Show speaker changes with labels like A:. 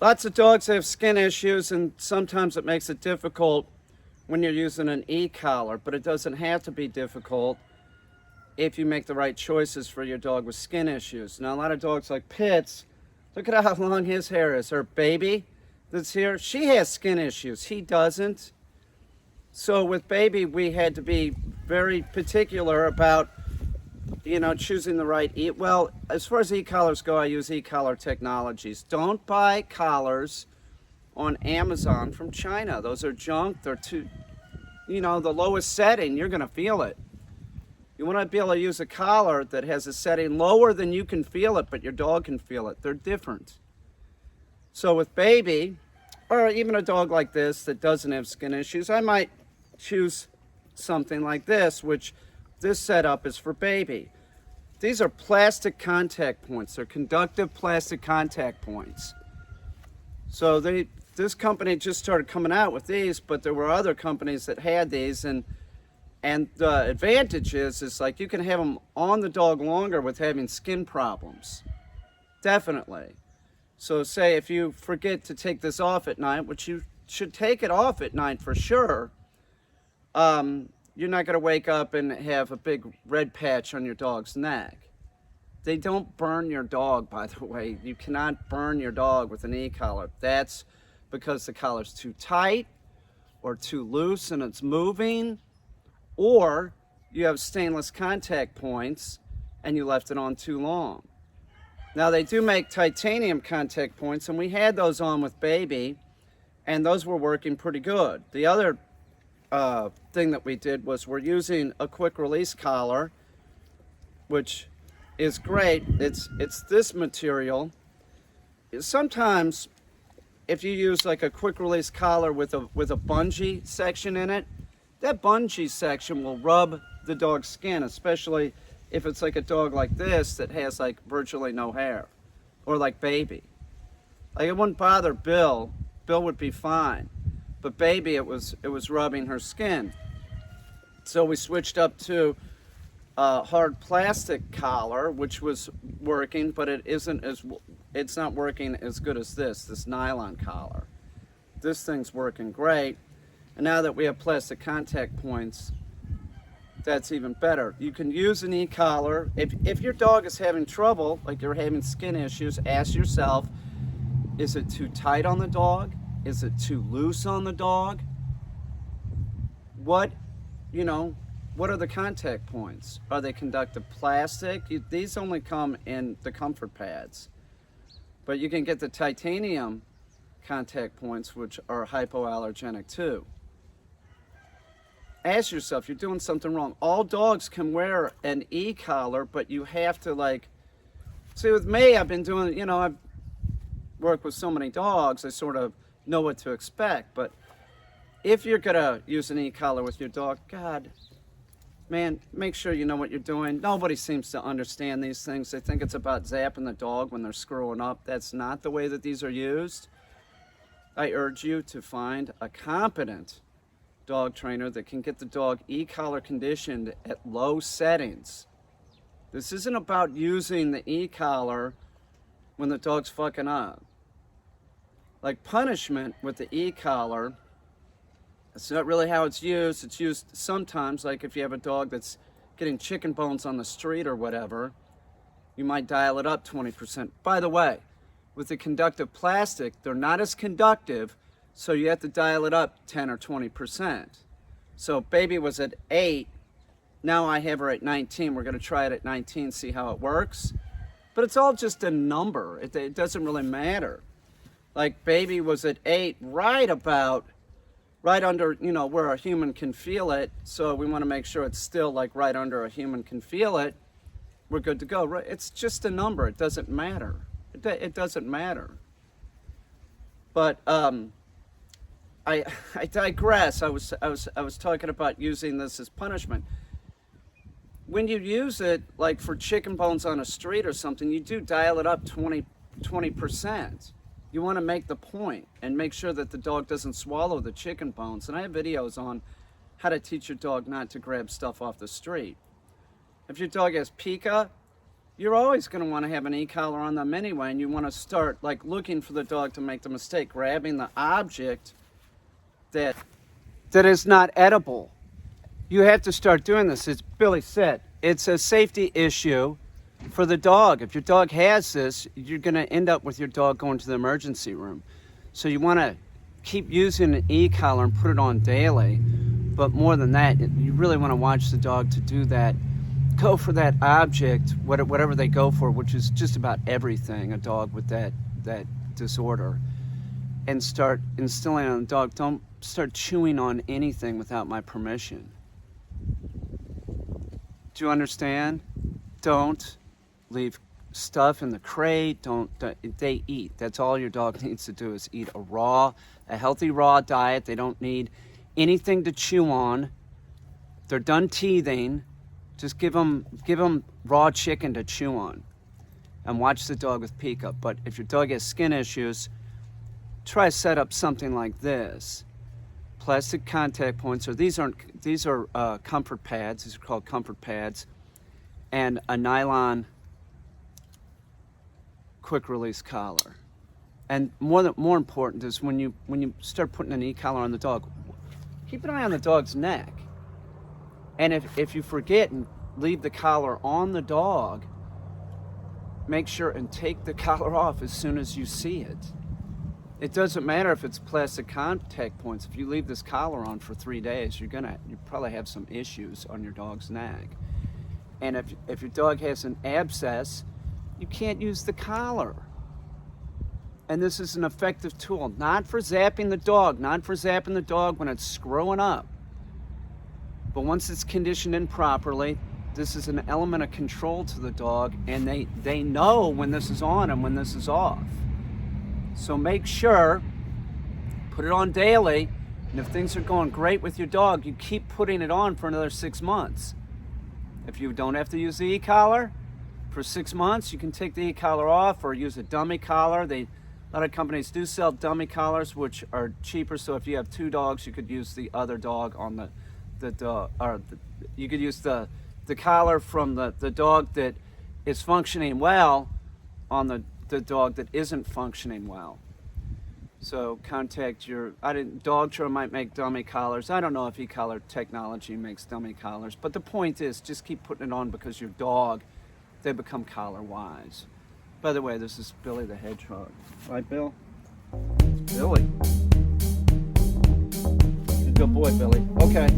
A: Lots of dogs have skin issues, and sometimes it makes it difficult when you're using an e-collar, but it doesn't have to be difficult if you make the right choices for your dog with skin issues. Now, a lot of dogs like Pitts, look at how long his hair is. Her baby that's here, she has skin issues. He doesn't. So with Baby, we had to be very particular about, choosing the right well, as far as e-collars go, I use e-collar technologies. Don't buy collars on Amazon from China. Those are junk. They're too, the lowest setting, you're going to feel it. You want to be able to use a collar that has a setting lower than you can feel it, but your dog can feel it. They're different. So with Baby, or even a dog like this that doesn't have skin issues, I might choose something like this, which this setup is for Baby. These are plastic contact points. They're conductive plastic contact points. So this company just started coming out with these, but there were other companies that had these, and the advantage is like you can have them on the dog longer with having skin problems. Definitely. So say if you forget to take this off at night, which you should take it off at night for sure, you're not going to wake up and have a big red patch on your dog's neck. They don't burn your dog, by the way. You cannot burn your dog with an e-collar. That's because the collar's too tight or too loose and it's moving, or you have stainless contact points and you left it on too long. Now, they do make titanium contact points, and we had those on with Baby, and those were working pretty good. The other thing that we did was we're using a quick release collar, which is great. It's this material. Sometimes if you use like a quick release collar with a bungee section in it, that bungee section will rub the dog's skin, especially if it's like a dog like this that has like virtually no hair, or like Baby. Like it wouldn't bother Bill. Bill would be fine. But Baby, it was rubbing her skin. So we switched up to a hard plastic collar, which was working, but it's not working as good as this nylon collar. This thing's working great. And now that we have plastic contact points, that's even better. You can use an e-collar. If your dog is having trouble, like you're having skin issues, ask yourself, is it too tight on the dog? Is it too loose on the dog? What are the contact points? Are they conductive plastic? These only come in the comfort pads. But you can get the titanium contact points, which are hypoallergenic too. Ask yourself, you're doing something wrong. All dogs can wear an e-collar, but you have to see, with me, I've been doing, I've worked with so many dogs, I sort of know what to expect. But if you're gonna use an e-collar with your dog, God, man, make sure you know what you're doing. Nobody seems to understand these things. They think it's about zapping the dog when they're screwing up. That's not the way that these are used. I urge you to find a competent dog trainer that can get the dog e-collar conditioned at low settings. This isn't about using the e-collar when the dog's fucking up. Like punishment with the e-collar, it's not really how it's used. It's used sometimes, like if you have a dog that's getting chicken bones on the street or whatever, you might dial it up 20%. By the way, with the conductive plastic, they're not as conductive, so you have to dial it up 10 or 20%. So Baby was at 8, now I have her at 19. We're gonna try it at 19, see how it works. But it's all just a number. It doesn't really matter. Like Baby was at 8, right under, where a human can feel it. So we want to make sure it's still like right under a human can feel it. We're good to go. Right? It's just a number. It doesn't matter. It doesn't matter. But I digress. I was talking about using this as punishment. When you use it like for chicken bones on a street or something, you do dial it up 20%. You want to make the point and make sure that the dog doesn't swallow the chicken bones. And I have videos on how to teach your dog not to grab stuff off the street. If your dog has pica, you're always going to want to have an e-collar on them anyway, and you want to start like looking for the dog to make the mistake, grabbing the object that is not edible. You have to start doing this. As Billy said, it's a safety issue for the dog. If your dog has this, you're going to end up with your dog going to the emergency room. So you want to keep using an e-collar and put it on daily. But more than that, you really want to watch the dog to do that. Go for that object, whatever they go for, which is just about everything, a dog with that disorder. And start instilling on the dog, don't start chewing on anything without my permission. Do you understand? Don't leave stuff in the crate. They eat. That's all your dog needs to do is eat a healthy raw diet. They don't need anything to chew on. They're done teething. Just give them raw chicken to chew on. And watch the dog with Pika. But if your dog has skin issues, try to set up something like this. Plastic contact points, or these are comfort pads. These are called comfort pads, and a nylon quick release collar. And more important is when you start putting an e-collar on the dog, keep an eye on the dog's neck. And if you forget and leave the collar on the dog, make sure and take the collar off as soon as you see it. It doesn't matter if it's plastic contact points. If you leave this collar on for 3 days, you probably have some issues on your dog's neck. And if your dog has an abscess, you can't use the collar. And this is an effective tool, not for zapping the dog, when it's screwing up. But once it's conditioned in properly, this is an element of control to the dog, and they know when this is on and when this is off. So make sure, put it on daily, and if things are going great with your dog, you keep putting it on for another 6 months. If you don't have to use the e-collar for 6 months, you can take the e-collar off or use a dummy collar. A lot of companies do sell dummy collars, which are cheaper. So if you have 2 dogs, you could use the other dog on you could use the collar from the dog that is functioning well on the dog that isn't functioning well. So contact Dogtra might make dummy collars. I don't know if e-collar technology makes dummy collars, but the point is just keep putting it on because your dog, they become collar wise. By the way, this is Billy the Hedgehog. Right, Bill? Billy. Good boy, Billy. Okay.